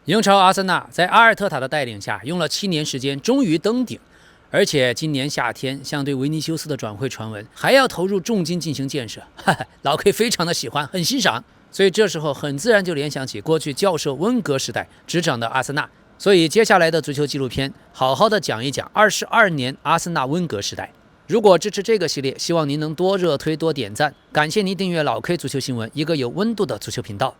英超阿森纳在阿尔特塔的带领下，用了7年时间，终于登顶。而且今年夏天，相对维尼修斯的转会传闻，还要投入重金进行建设，老 K 非常的喜欢，很欣赏。所以这时候很自然就联想起过去教授温格时代执掌的阿森纳。所以接下来的足球纪录片，好好的讲一讲22年阿森纳温格时代。如果支持这个系列，希望您能多热推多点赞。感谢您订阅老 K 足球新闻，一个有温度的足球频道。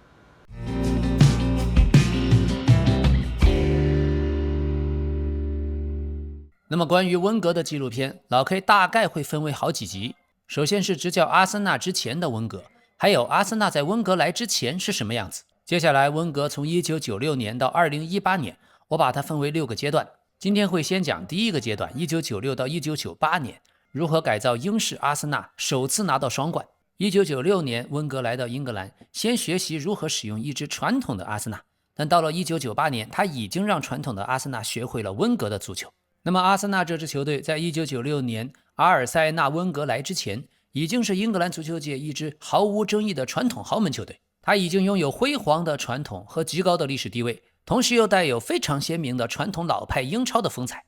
那么关于温格的纪录片，老 K 大概会分为好几集。首先是执教阿森纳之前的温格，还有阿森纳在温格来之前是什么样子。接下来温格从1996年到2018年，我把它分为6个阶段。今天会先讲第一个阶段，1996到1998年，如何改造英式阿森纳首次拿到双冠。1996年温格来到英格兰，先学习如何使用一支传统的阿森纳，但到了1998年，他已经让传统的阿森纳学会了温格的足球。那么阿森纳这支球队在1996年阿尔塞纳温格来之前，已经是英格兰足球界一支毫无争议的传统豪门球队。他已经拥有辉煌的传统和极高的历史地位，同时又带有非常鲜明的传统老派英超的风采。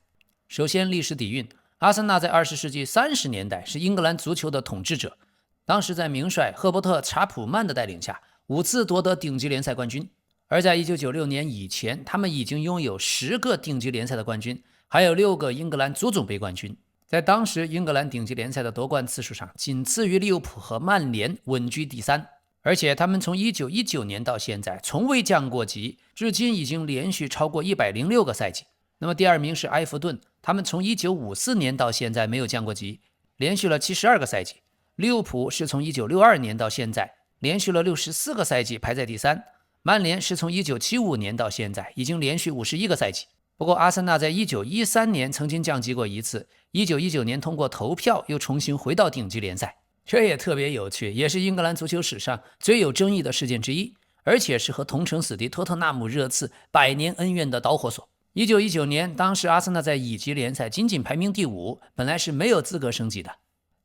首先历史底蕴，阿森纳在20世纪30年代是英格兰足球的统治者，当时在名帅赫伯特·查普曼的带领下，5次夺得顶级联赛冠军。而在1996年以前，他们已经拥有10个顶级联赛的冠军，还有6个英格兰足总杯冠军。在当时英格兰顶级联赛的夺冠次数上，仅次于利物浦和曼联，稳居第3。而且他们从1919年到现在从未降过级，至今已经连续超过106个赛季。那么第2名是埃弗顿，他们从1954年到现在没有降过级，连续了72个赛季。利物浦是从1962年到现在连续了64个赛季，排在第3。曼联是从1975年到现在已经连续51个赛季。不过阿森纳在1913年曾经降级过一次，1919年通过投票又重新回到顶级联赛。这也特别有趣，也是英格兰足球史上最有争议的事件之一，而且是和同城死敌托特纳姆热刺100年恩怨的导火索。1919年，当时阿森纳在乙级联赛仅仅排名第5，本来是没有资格升级的。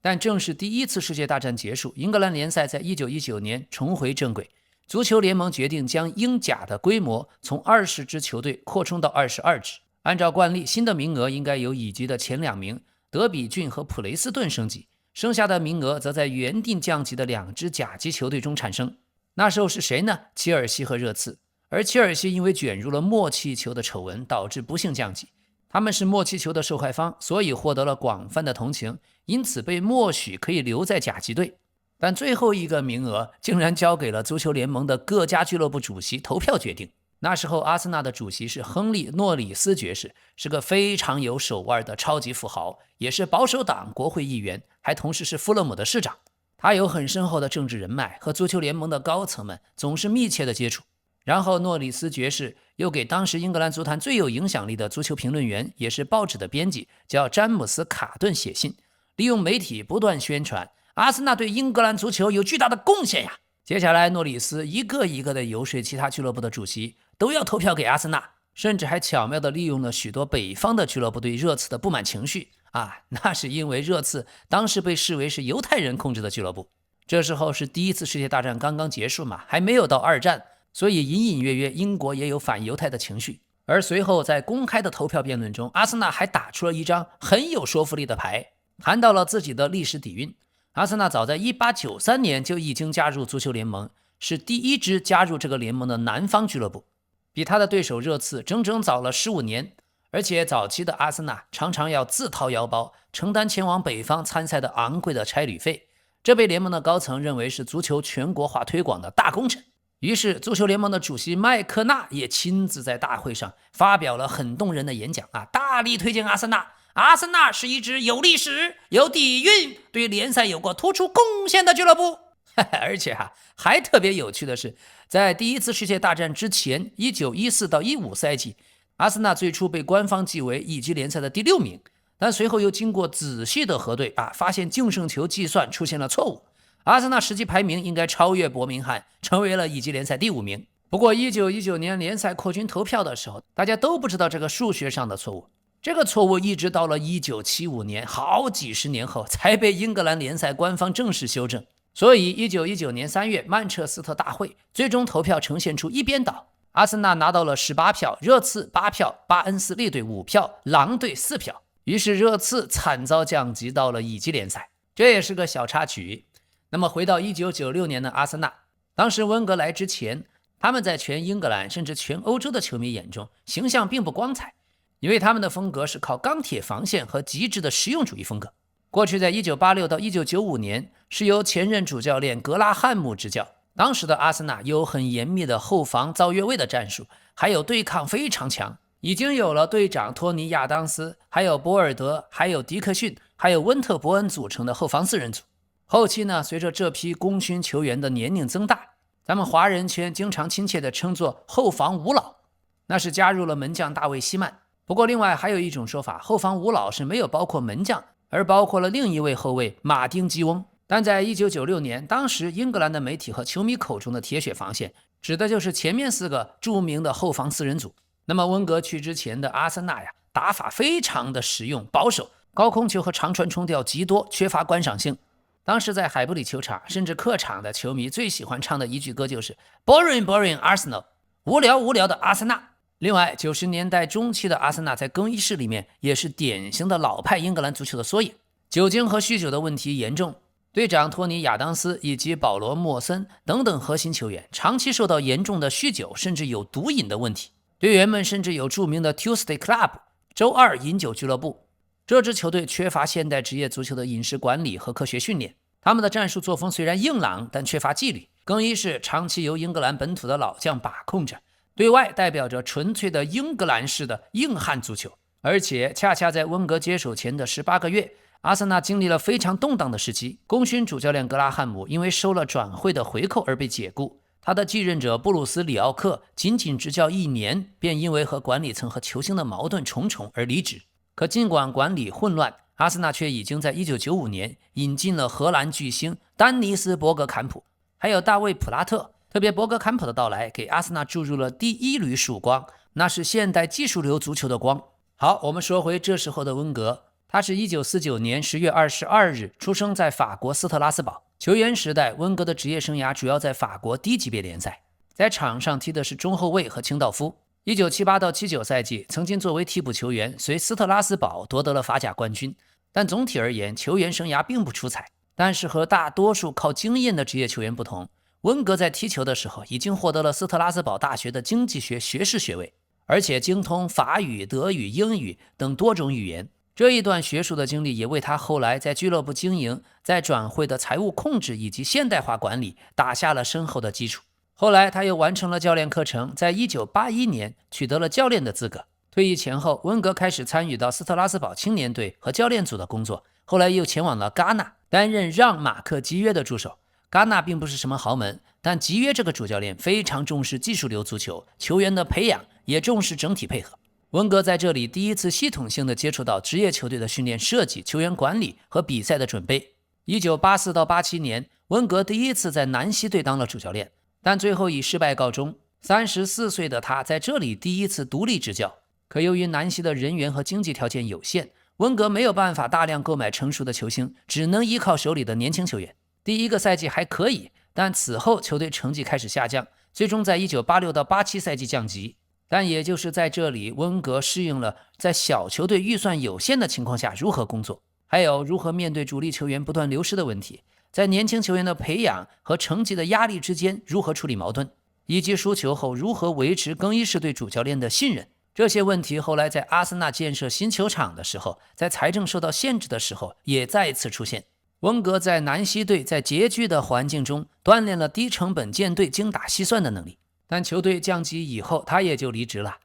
但正是第1次世界大战结束，英格兰联赛在1919年重回正轨，足球联盟决定将英甲的规模从20支球队扩充到22支。按照惯例，新的名额应该由乙级的前2名德比郡和普雷斯顿升级，剩下的名额则在原定降级的2支甲级球队中产生。那时候是谁呢？切尔西和热刺。而切尔西因为卷入了默契球的丑闻，导致不幸降级。他们是默契球的受害方，所以获得了广泛的同情，因此被默许可以留在甲级队。但最后一个名额竟然交给了足球联盟的各家俱乐部主席投票决定。那时候阿森纳的主席是亨利·诺里斯爵士，是个非常有手腕的超级富豪，也是保守党国会议员，还同时是富勒姆的市长。他有很深厚的政治人脉，和足球联盟的高层们总是密切的接触。然后诺里斯爵士又给当时英格兰足坛最有影响力的足球评论员，也是报纸的编辑，叫詹姆斯·卡顿写信，利用媒体不断宣传阿森纳对英格兰足球有巨大的贡献呀。接下来诺里斯一个一个的游说其他俱乐部的主席都要投票给阿森纳，甚至还巧妙地利用了许多北方的俱乐部对热刺的不满情绪那是因为热刺当时被视为是犹太人控制的俱乐部。这时候是第1次世界大战刚刚结束嘛，还没有到2战，所以隐隐约约英国也有反犹太的情绪。而随后在公开的投票辩论中，阿森纳还打出了一张很有说服力的牌，谈到了自己的历史底蕴。阿森纳早在1893年就已经加入足球联盟，是第1支加入这个联盟的南方俱乐部，比他的对手热刺整整早了15年。而且早期的阿森纳常常要自掏腰包承担前往北方参赛的昂贵的差旅费，这被联盟的高层认为是足球全国化推广的大工程。于是足球联盟的主席麦克纳也亲自在大会上发表了很动人的演讲大力推荐阿森纳。阿森纳是一支有历史、有底蕴、对联赛有过突出贡献的俱乐部。而且还特别有趣的是，在第1次世界大战之前，1914到15赛季，阿森纳最初被官方记为乙级联赛的第6名，但随后又经过仔细的核对发现净胜球计算出现了错误，阿森纳实际排名应该超越伯明翰，成为了乙级联赛第5名。不过1919年联赛扩军投票的时候，大家都不知道这个数学上的错误。这个错误一直到了1975年，好几十年后才被英格兰联赛官方正式修正。所以1919年3月曼彻斯特大会最终投票呈现出一边倒，阿森纳拿到了18票，热刺8票，巴恩斯利队5票，狼队4票。于是热刺惨遭降级到了乙级联赛，这也是个小插曲。那么回到1996年的阿森纳，当时温格来之前，他们在全英格兰甚至全欧洲的球迷眼中形象并不光彩，因为他们的风格是靠钢铁防线和极致的实用主义风格。过去在1986到1995年是由前任主教练格拉汉姆执教，当时的阿森纳有很严密的后防造越位的战术，还有对抗非常强，已经有了队长托尼亚当斯，还有博尔德，还有迪克逊，还有温特伯恩组成的后防4人组。后期呢，随着这批功勋球员的年龄增大，咱们华人圈经常亲切地称作后防五老，那是加入了门将大卫希曼。不过另外还有一种说法，后防五老是没有包括门将，而包括了另一位后卫马丁基翁。但在1996年，当时英格兰的媒体和球迷口中的铁血防线，指的就是前面4个著名的后防4人组。那么温格去之前的阿森纳呀，打法非常的实用保守，高空球和长传冲吊极多，缺乏观赏性。当时在海布里球场甚至客场的球迷最喜欢唱的一句歌就是 Boring Boring Arsenal， 无聊无聊的阿森纳。另外90年代中期的阿森纳在更衣室里面也是典型的老派英格兰足球的缩影，酒精和酗酒的问题严重，队长托尼亚当斯以及保罗莫森等等核心球员长期受到严重的酗酒甚至有毒瘾的问题，队员们甚至有著名的 Tuesday Club 周二饮酒俱乐部。这支球队缺乏现代职业足球的饮食管理和科学训练，他们的战术作风虽然硬朗，但缺乏纪律。更衣室长期由英格兰本土的老将把控着，对外代表着纯粹的英格兰式的硬汉足球。而且恰恰在温格接手前的18个月，阿森纳经历了非常动荡的时期。功勋主教练格拉汉姆因为收了转会的回扣而被解雇，他的继任者布鲁斯里奥克仅仅执教1年，便因为和管理层和球星的矛盾重重而离职。可尽管管理混乱，阿森纳却已经在1995年引进了荷兰巨星丹尼斯·伯格坎普，还有大卫·普拉特。特别伯格坎普的到来给阿森纳注入了第一缕曙光，那是现代技术流足球的光。好，我们说回这时候的温格，他是1949年10月22日出生在法国斯特拉斯堡。球员时代，温格的职业生涯主要在法国低级别联赛，在场上踢的是中后卫和清道夫。1978到79赛季曾经作为替补球员随斯特拉斯堡夺得了法甲冠军，但总体而言球员生涯并不出彩。但是和大多数靠经验的职业球员不同，温格在踢球的时候已经获得了斯特拉斯堡大学的经济学学士学位，而且精通法语、德语、英语等多种语言。这一段学术的经历也为他后来在俱乐部经营、在转会的财务控制以及现代化管理打下了深厚的基础。后来他又完成了教练课程，在1981年取得了教练的资格。退役前后，温格开始参与到斯特拉斯堡青年队和教练组的工作，后来又前往了戛纳，担任让·马克吉约的助手。戛纳并不是什么豪门，但吉约这个主教练非常重视技术流足球，球员的培养也重视整体配合。温格在这里第一次系统性的接触到职业球队的训练设计、球员管理和比赛的准备。1984到87年，温格第一次在南希队当了主教练，但最后以失败告终。34岁的他在这里第一次独立执教，可由于南希的人员和经济条件有限，温格没有办法大量购买成熟的球星，只能依靠手里的年轻球员。第一个赛季还可以，但此后球队成绩开始下降，最终在1986到87赛季降级。但也就是在这里，温格适应了在小球队预算有限的情况下如何工作，还有如何面对主力球员不断流失的问题，在年轻球员的培养和成绩的压力之间如何处理矛盾，以及输球后如何维持更衣室对主教练的信任。这些问题后来在阿森纳建设新球场的时候，在财政受到限制的时候也再一次出现。温格在南希队在拮据的环境中锻炼了低成本建队精打细算的能力，但球队降级以后他也就离职了。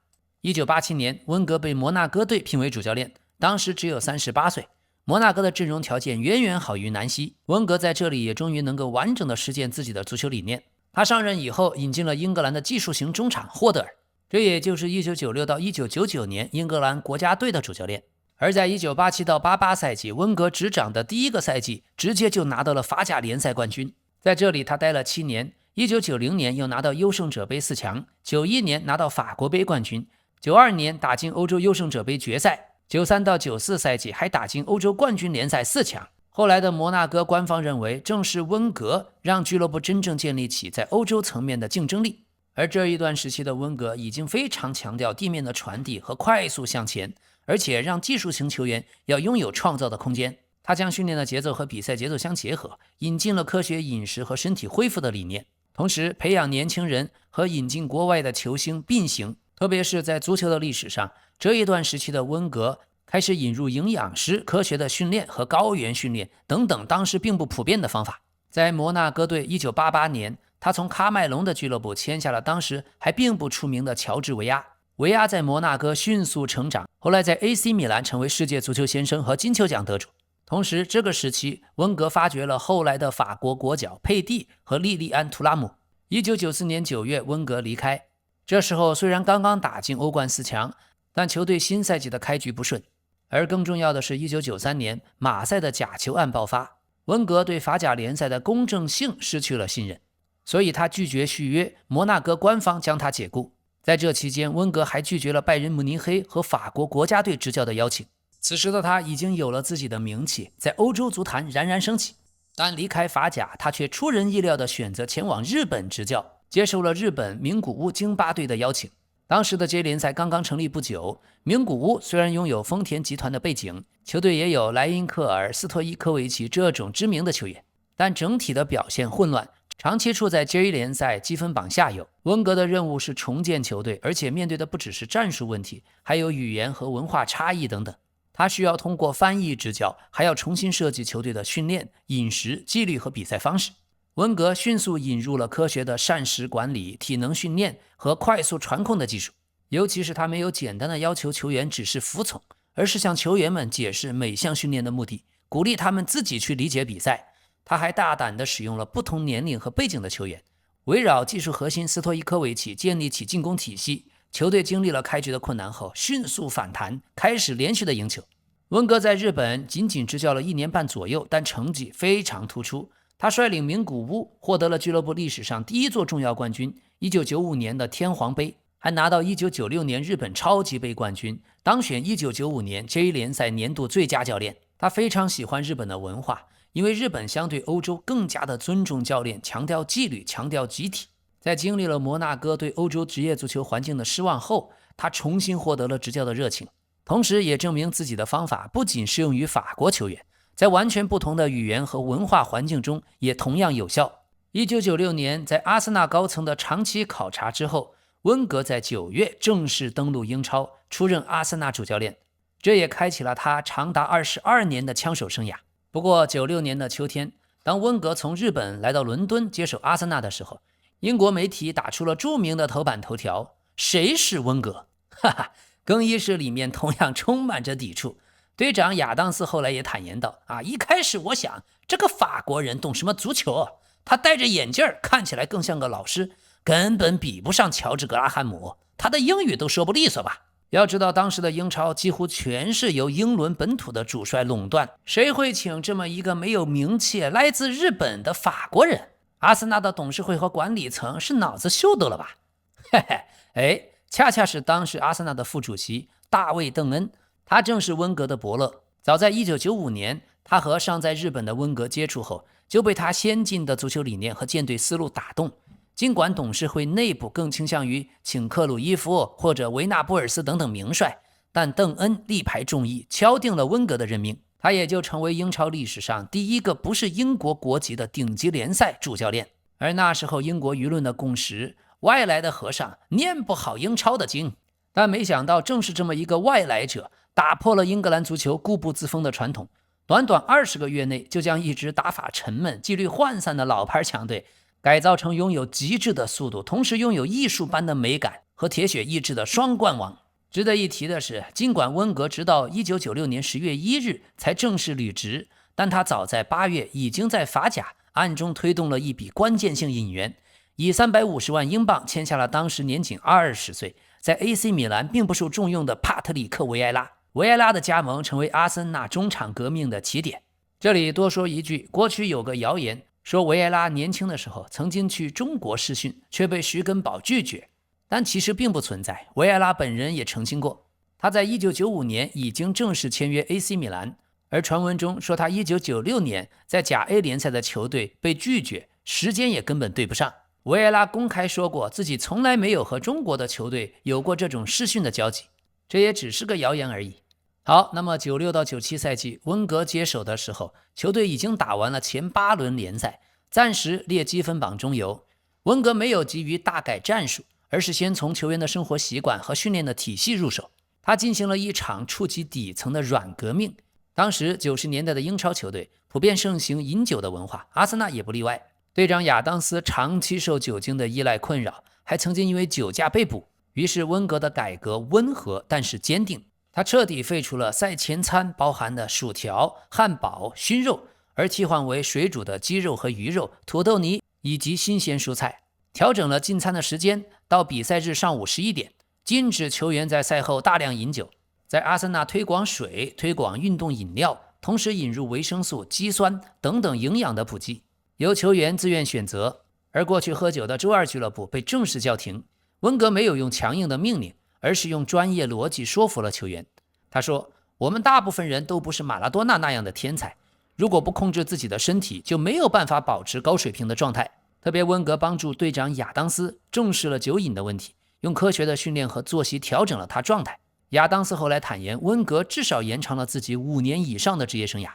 1987年，温格被摩纳哥队聘为主教练，当时只有38岁。摩纳哥的阵容条件远远好于南希，温格在这里也终于能够完整的实践自己的足球理念。他上任以后引进了英格兰的技术型中场霍德尔，这也就是1996到1999年英格兰国家队的主教练。而在1987到88赛季，温格执掌的第一个赛季直接就拿到了法甲联赛冠军。在这里他待了7年，1990年又拿到优胜者杯4强，91年拿到法国杯冠军，92年打进欧洲优胜者杯决赛，93到94赛季还打进欧洲冠军联赛4强。后来的摩纳哥官方认为，正是温格让俱乐部真正建立起在欧洲层面的竞争力。而这一段时期的温格已经非常强调地面的传递和快速向前，而且让技术型球员要拥有创造的空间。他将训练的节奏和比赛节奏相结合，引进了科学饮食和身体恢复的理念，同时培养年轻人和引进国外的球星并行。特别是在足球的历史上，这一段时期的温格开始引入营养师、科学的训练和高原训练等等当时并不普遍的方法。在摩纳哥队1988年，他从喀麦隆的俱乐部签下了当时还并不出名的乔治·维亚。维亚在摩纳哥迅速成长，后来在 AC 米兰成为世界足球先生和金球奖得主。同时，这个时期温格发掘了后来的法国国脚佩蒂和莉莉安·图拉姆。1994年9月，温格离开。这时候虽然刚刚打进欧冠4强，但球队新赛季的开局不顺。而更重要的是1993年马赛的假球案爆发，温格对法甲联赛的公正性失去了信任，所以他拒绝续约，摩纳哥官方将他解雇。在这期间，温格还拒绝了拜仁慕尼黑和法国国家队执教的邀请。此时的他已经有了自己的名气，在欧洲足坛冉冉升起。但离开法甲，他却出人意料地选择前往日本执教，接受了日本名古屋京巴队的邀请。当时的 J 联赛刚刚成立不久，名古屋虽然拥有丰田集团的背景，球队也有莱因克尔、斯托伊科维奇这种知名的球员，但整体的表现混乱，长期处在 J 联赛积分榜下游。温格的任务是重建球队，而且面对的不只是战术问题，还有语言和文化差异等等。他需要通过翻译执教，还要重新设计球队的训练、饮食、纪律和比赛方式。温格迅速引入了科学的膳食管理、体能训练和快速传控的技术，尤其是他没有简单的要求球员只是服从，而是向球员们解释每项训练的目的，鼓励他们自己去理解比赛。他还大胆地使用了不同年龄和背景的球员，围绕技术核心斯托伊科维奇建立起进攻体系。球队经历了开局的困难后，迅速反弹，开始连续的赢球。温格在日本仅仅执教了1年半左右，但成绩非常突出。他率领名古屋获得了俱乐部历史上第一座重要冠军，1995年的天皇杯，还拿到1996年日本超级杯冠军，当选1995年 J 联赛年度最佳教练。他非常喜欢日本的文化，因为日本相对欧洲更加的尊重教练，强调纪律，强调集体。在经历了摩纳哥对欧洲职业足球环境的失望后，他重新获得了执教的热情，同时也证明自己的方法不仅适用于法国球员，在完全不同的语言和文化环境中也同样有效。1996年，在阿森纳高层的长期考察之后，温格在9月正式登陆英超，出任阿森纳主教练，这也开启了他长达22年的枪手生涯。不过96年的秋天，当温格从日本来到伦敦接手阿森纳的时候，英国媒体打出了著名的头版头条：谁是温格？哈哈，更衣室里面同样充满着抵触。队长亚当斯后来也坦言道：一开始我想这个法国人懂什么足球啊？他戴着眼镜看起来更像个老师，根本比不上乔治·格拉汉姆，他的英语都说不利索吧？要知道当时的英超几乎全是由英伦本土的主帅垄断，谁会请这么一个没有名气、来自日本的法国人？阿森纳的董事会和管理层是脑子秀逗了吧？嘿嘿，恰恰是当时阿森纳的副主席大卫·邓恩，他正是温格的伯乐。早在1995年，他和尚在日本的温格接触后，就被他先进的足球理念和舰队思路打动。尽管董事会内部更倾向于请克鲁伊夫或者维纳波尔斯等等名帅，但邓恩力排众议，敲定了温格的任命。他也就成为英超历史上第一个不是英国国籍的顶级联赛主教练。而那时候英国舆论的共识，外来的和尚念不好英超的经。但没想到正是这么一个外来者，打破了英格兰足球固步自封的传统，短短20个月内就将一支打法沉闷、纪律涣散的老牌强队改造成拥有极致的速度，同时拥有艺术般的美感和铁血意志的双冠王。值得一提的是，尽管温格直到1996年10月1日才正式履职，但他早在8月已经在法甲暗中推动了一笔关键性引援，以350万英镑签下了当时年仅20岁，在 AC 米兰并不受重用的帕特里克·维埃拉。维埃拉的加盟成为阿森纳中场革命的起点。这里多说一句，过去有个谣言说维埃拉年轻的时候曾经去中国试训，却被徐根宝拒绝，但其实并不存在。维埃拉本人也澄清过，他在1995年已经正式签约 AC 米兰，而传闻中说他1996年在甲 A 联赛的球队被拒绝，时间也根本对不上。维埃拉公开说过自己从来没有和中国的球队有过这种视讯的交集，这也只是个谣言而已。好，那么96到97赛季温格接手的时候，球队已经打完了前8轮联赛，暂时列积分榜中游。温格没有急于大改战术，而是先从球员的生活习惯和训练的体系入手。他进行了一场触及底层的软革命。当时90年代的英超球队普遍盛行饮酒的文化，阿森纳也不例外。队长亚当斯长期受酒精的依赖困扰，还曾经因为酒驾被捕。于是温格的改革温和但是坚定，他彻底废除了赛前餐包含的薯条、汉堡、熏肉，而替换为水煮的鸡肉和鱼肉、土豆泥以及新鲜蔬菜。调整了进餐的时间，到比赛日上午11点，禁止球员在赛后大量饮酒。在阿森纳推广水、推广运动饮料，同时引入维生素、肌酸等等营养的补剂，由球员自愿选择。而过去喝酒的周二俱乐部被正式叫停。温格没有用强硬的命令，而是用专业逻辑说服了球员。他说，我们大部分人都不是马拉多纳那样的天才，如果不控制自己的身体，就没有办法保持高水平的状态。特别温格帮助队长亚当斯重视了酒瘾的问题，用科学的训练和作息调整了他状态。亚当斯后来坦言，温格至少延长了自己5年以上的职业生涯。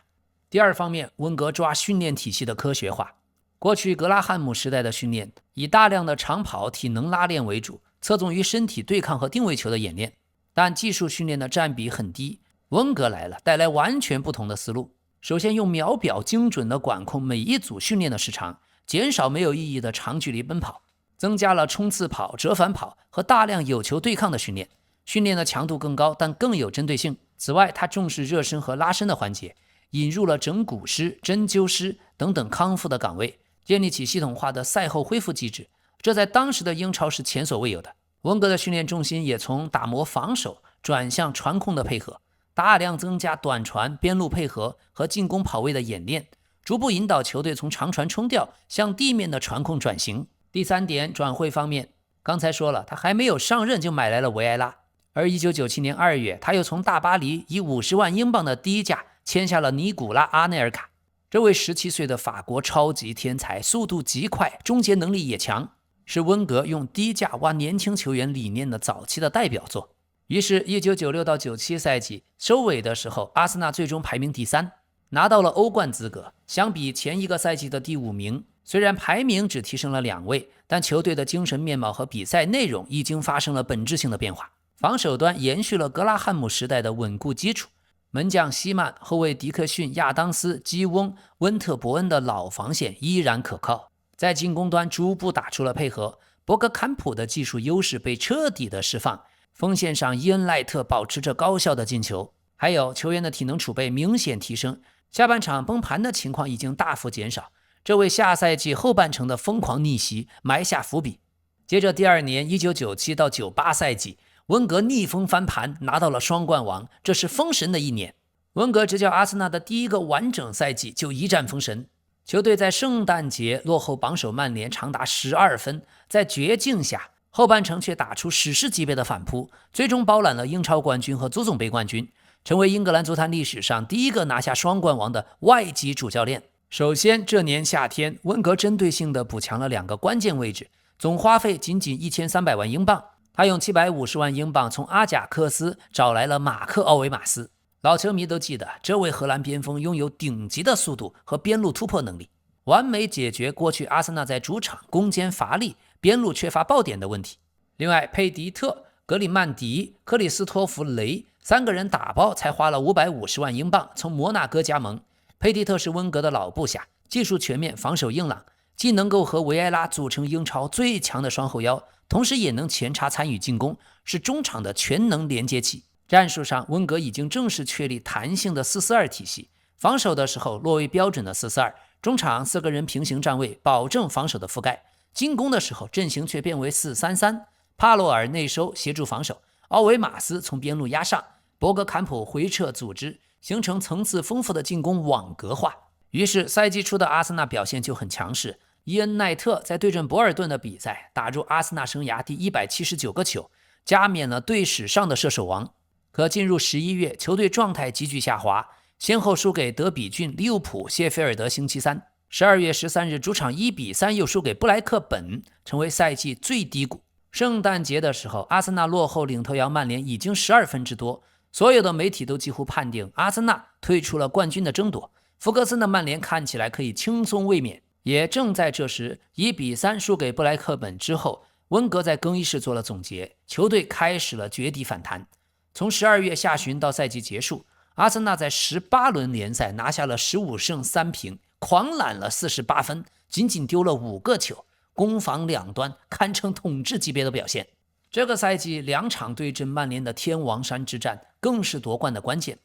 第二方面，温格抓训练体系的科学化。过去格拉汉姆时代的训练以大量的长跑、体能拉练为主，侧重于身体对抗和定位球的演练，但技术训练的占比很低。温格来了，带来完全不同的思路。首先用秒表精准地管控每一组训练的时长，减少没有意义的长距离奔跑，增加了冲刺跑、折返跑和大量有球对抗的训练。训练的强度更高，但更有针对性。此外，他重视热身和拉伸的环节，引入了整骨师、针灸师等等康复的岗位，建立起系统化的赛后恢复机制，这在当时的英超是前所未有的。温格的训练重心也从打磨防守转向传控的配合，大量增加短传、边路配合和进攻跑位的演练，逐步引导球队从长传冲吊向地面的传控转型。第三点，转会方面，刚才说了，他还没有上任就买来了维埃拉，而1997年2月，他又从大巴黎以50万英镑的低价签下了尼古拉·阿内尔卡。这位17岁的法国超级天才，速度极快，终结能力也强，是温格用低价挖年轻球员理念的早期的代表作。于是1996到97赛季收尾的时候，阿森纳最终排名第3，拿到了欧冠资格。相比前一个赛季的第5名，虽然排名只提升了2位，但球队的精神面貌和比赛内容已经发生了本质性的变化。防守端延续了格拉汉姆时代的稳固基础，门将希曼、后卫迪克逊、亚当斯、基翁、温特伯恩的老防线依然可靠。在进攻端逐步打出了配合，博格坎普的技术优势被彻底的释放，锋线上伊恩赖特保持着高效的进球，还有球员的体能储备明显提升，下半场崩盘的情况已经大幅减少，这为下赛季后半程的疯狂逆袭埋下伏笔。接着第二年1997到98赛季，温格逆风翻盘，拿到了双冠王，这是封神的一年。温格执教阿森纳的第一个完整赛季就一战封神，球队在圣诞节落后榜首曼联长达12分，在绝境下后半程却打出史诗级别的反扑，最终包揽了英超冠军和足总杯冠军，成为英格兰足坛历史上第一个拿下双冠王的外籍主教练。首先，这年夏天温格针对性地补强了2个关键位置，总花费仅仅1300万英镑。他用750万英镑从阿贾克斯找来了马克·奥维马斯。老球迷都记得，这位荷兰边锋拥有顶级的速度和边路突破能力，完美解决过去阿森纳在主场攻坚乏力、边路缺乏爆点的问题。另外，佩迪特、格里曼迪、克里斯托弗·雷3个人打包才花了550万英镑从摩纳哥加盟。佩迪特是温格的老部下，技术全面，防守硬朗，既能够和维埃拉组成英超最强的双后腰，同时也能前插参与进攻，是中场的全能连接器。战术上，温格已经正式确立弹性的4-4-2体系，防守的时候落为标准的4-4-2，中场4个人平行站位，保证防守的覆盖；进攻的时候阵型却变为4-3-3，帕洛尔内收协助防守，奥维马斯从边路压上，博格坎普回撤组织，形成层次丰富的进攻网格化。于是赛季初的阿森纳表现就很强势，伊恩奈特在对阵博尔顿的比赛打入阿森纳生涯第179个球，加冕了队史上的射手王。可进入11月，球队状态急剧下滑，先后输给德比郡、利物浦、谢菲尔德星期三。12月13日主场1-3又输给布莱克本，成为赛季最低谷。圣诞节的时候，阿森纳落后领头羊曼联已经12分之多，所有的媒体都几乎判定阿森纳退出了冠军的争夺，福格森的曼联看起来可以轻松卫冕。也正在这时，1-3输给布莱克本之后，温格在更衣室做了总结，球队开始了绝地反弹。从12月下旬到赛季结束，阿森纳在18轮联赛拿下了15胜3平，狂揽了48分，仅仅丢了5个球，攻防两端堪称统治级别的表现。这个赛季2场对阵曼联的天王山之战更是夺冠的关键。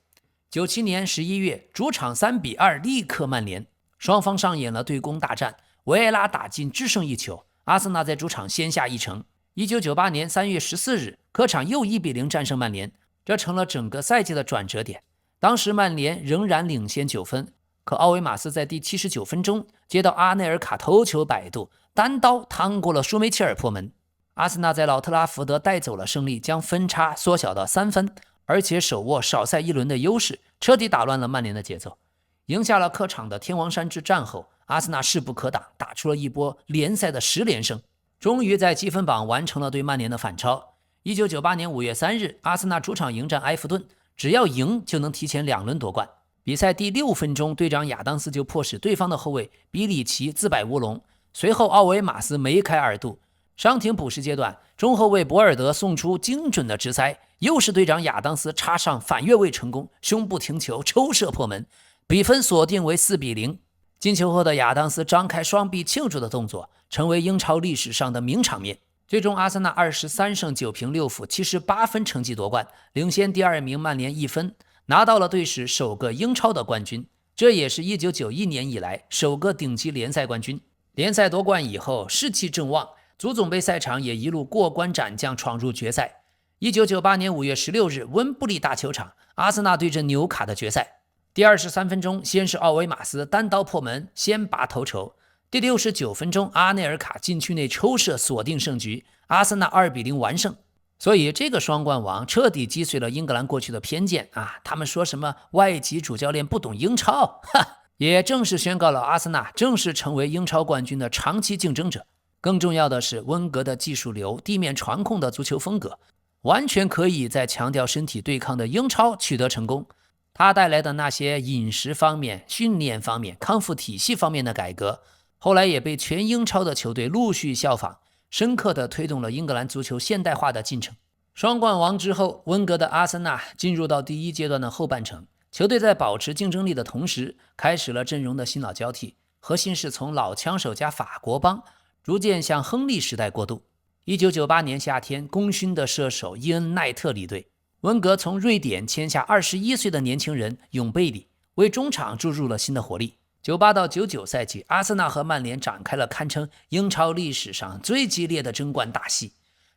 97年11月主场3-2力克曼联，双方上演了对攻大战，维埃拉打进制胜一球，阿森纳在主场先下一城。1998年3月14日客场又1-0战胜曼联，这成了整个赛季的转折点。当时曼联仍然领先9分，可奥维马斯在第79分钟接到阿内尔卡头球摆渡，单刀趟过了舒梅切尔破门。阿森纳在老特拉福德带走了胜利，将分差缩小到3分，而且手握少赛1轮的优势，彻底打乱了曼联的节奏。赢下了客场的天王山之战后，阿森纳势不可挡，打出了一波联赛的10连胜，终于在积分榜完成了对曼联的反超。1998年5月3日，阿森纳主场迎战埃弗顿，只要赢就能提前2轮夺冠。比赛第6分钟，队长亚当斯就迫使对方的后卫比里奇自摆乌龙，随后奥维马斯梅开2度。伤停补时阶段，中后卫博尔德送出精准的直塞，又是队长亚当斯插上反越位成功，胸部停球抽射破门，比分锁定为4-0。进球后的亚当斯张开双臂庆祝的动作，成为英超历史上的名场面。最终阿森纳23胜9平6负78分成绩夺冠，领先第2名曼联1分，拿到了队史首个英超的冠军，这也是1991年以来首个顶级联赛冠军。联赛夺冠以后士气正旺，足总杯赛场也一路过关斩将，闯入决赛。1998年5月16日温布利大球场，阿森纳对阵纽卡的决赛。第23分钟，先是奥维马斯单刀破门，先拔头筹。第69分钟，阿内尔卡禁区内抽射锁定胜局，阿森纳2-0完胜。所以这个双冠王彻底击碎了英格兰过去的偏见啊！他们说什么外籍主教练不懂英超，也正式宣告了阿森纳正式成为英超冠军的长期竞争者。更重要的是，温格的技术流、地面传控的足球风格，完全可以在强调身体对抗的英超取得成功。他带来的那些饮食方面、训练方面、康复体系方面的改革，后来也被全英超的球队陆续效仿，深刻地推动了英格兰足球现代化的进程。双冠王之后，温格的阿森纳进入到第1阶段的后半程，球队在保持竞争力的同时，开始了阵容的新老交替，核心是从老枪手加法国帮逐渐向亨利时代过渡。1998年夏天，功勋的射手伊恩·奈特离队，温格从瑞典签下21岁的年轻人永贝里，为中场注入了新的活力。98到99赛季，阿森纳和曼联展开了堪称英超历史上最激烈的争冠大戏，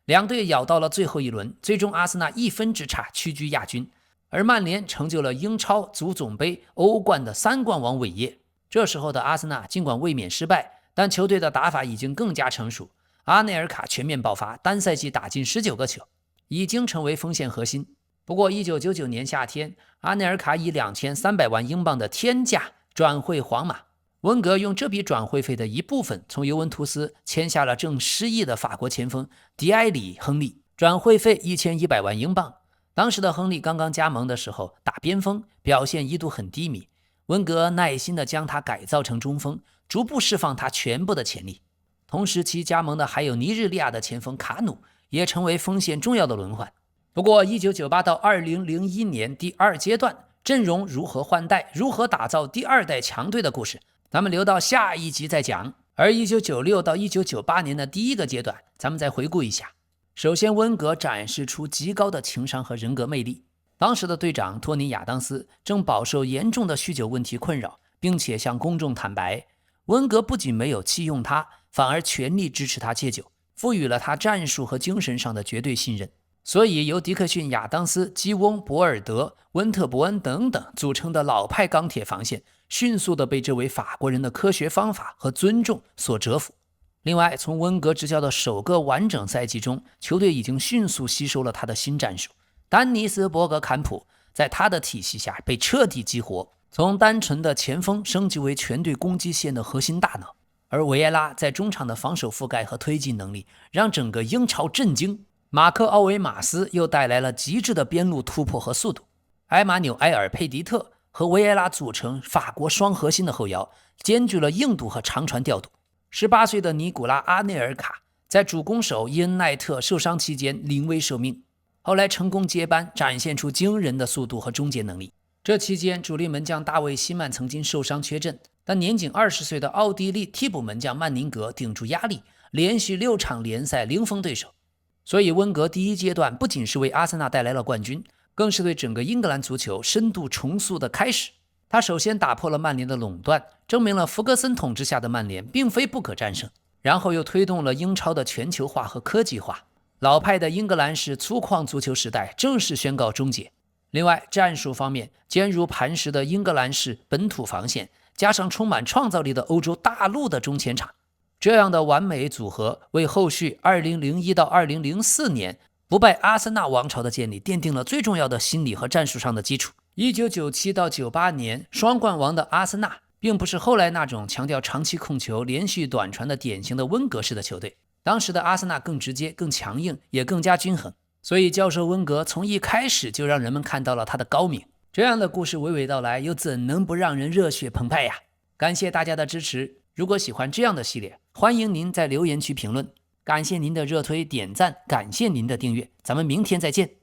两队咬到了最后一轮，最终阿森纳1分之差屈居亚军，而曼联成就了英超、足总杯、欧冠的3冠王伟业。这时候的阿森纳尽管卫冕失败，但球队的打法已经更加成熟，阿内尔卡全面爆发，单赛季打进19个球，已经成为锋线核心。不过1999年夏天，阿内尔卡以2300万英镑的天价转会皇马，温格用这笔转会费的一部分从尤文图斯签下了正失意的法国前锋迪埃里·亨利，转会费1100万英镑。当时的亨利刚刚加盟的时候打边锋，表现一度很低迷，温格耐心地将他改造成中锋，逐步释放他全部的潜力。同时期加盟的还有尼日利亚的前锋卡努，也成为锋线重要的轮换。不过1998到2001年第2阶段，阵容如何换代，如何打造第2代强队的故事，咱们留到下一集再讲。而1996到1998年的第1个阶段，咱们再回顾一下。首先，温格展示出极高的情商和人格魅力。当时的队长托尼·亚当斯正饱受严重的酗酒问题困扰，并且向公众坦白，温格不仅没有弃用他，反而全力支持他戒酒，赋予了他战术和精神上的绝对信任。所以由迪克逊、亚当斯、基翁、博尔德、温特伯恩等等组成的老派钢铁防线，迅速地被这位法国人的科学方法和尊重所折服。另外，从温格执教的首个完整赛季中，球队已经迅速吸收了他的新战术。丹尼斯·伯格坎普在他的体系下被彻底激活，从单纯的前锋升级为全队攻击线的核心大脑。而维埃拉在中场的防守覆盖和推进能力让整个英超震惊。马克·奥维马斯又带来了极致的边路突破和速度。埃马纽埃尔·佩迪特和维埃拉组成法国双核心的后腰，兼具了硬度和长传调度。18岁的尼古拉·阿内尔卡在主攻手伊恩·奈特受伤期间临危受命，后来成功接班，展现出惊人的速度和终结能力。这期间，主力门将大卫·希曼曾经受伤缺阵，但年仅20岁的奥地利替补门将曼宁格顶住压力，连续6场联赛零封对手。所以温格第一阶段不仅是为阿森纳带来了冠军，更是对整个英格兰足球深度重塑的开始。他首先打破了曼联的垄断，证明了弗格森统治下的曼联并非不可战胜，然后又推动了英超的全球化和科技化。老派的英格兰式粗犷足球时代正式宣告终结。另外，战术方面，坚如磐石的英格兰式本土防线，加上充满创造力的欧洲大陆的中前场，这样的完美组合为后续2001到2004年不败阿森纳王朝的建立奠定了最重要的心理和战术上的基础。1997到98年双冠王的阿森纳并不是后来那种强调长期控球连续短传的典型的温格式的球队，当时的阿森纳更直接更强硬也更加均衡，所以教授温格从一开始就让人们看到了他的高明。这样的故事娓娓道来，又怎能不让人热血澎湃呀？感谢大家的支持，如果喜欢这样的系列，欢迎您在留言区评论。感谢您的热推点赞，感谢您的订阅，咱们明天再见。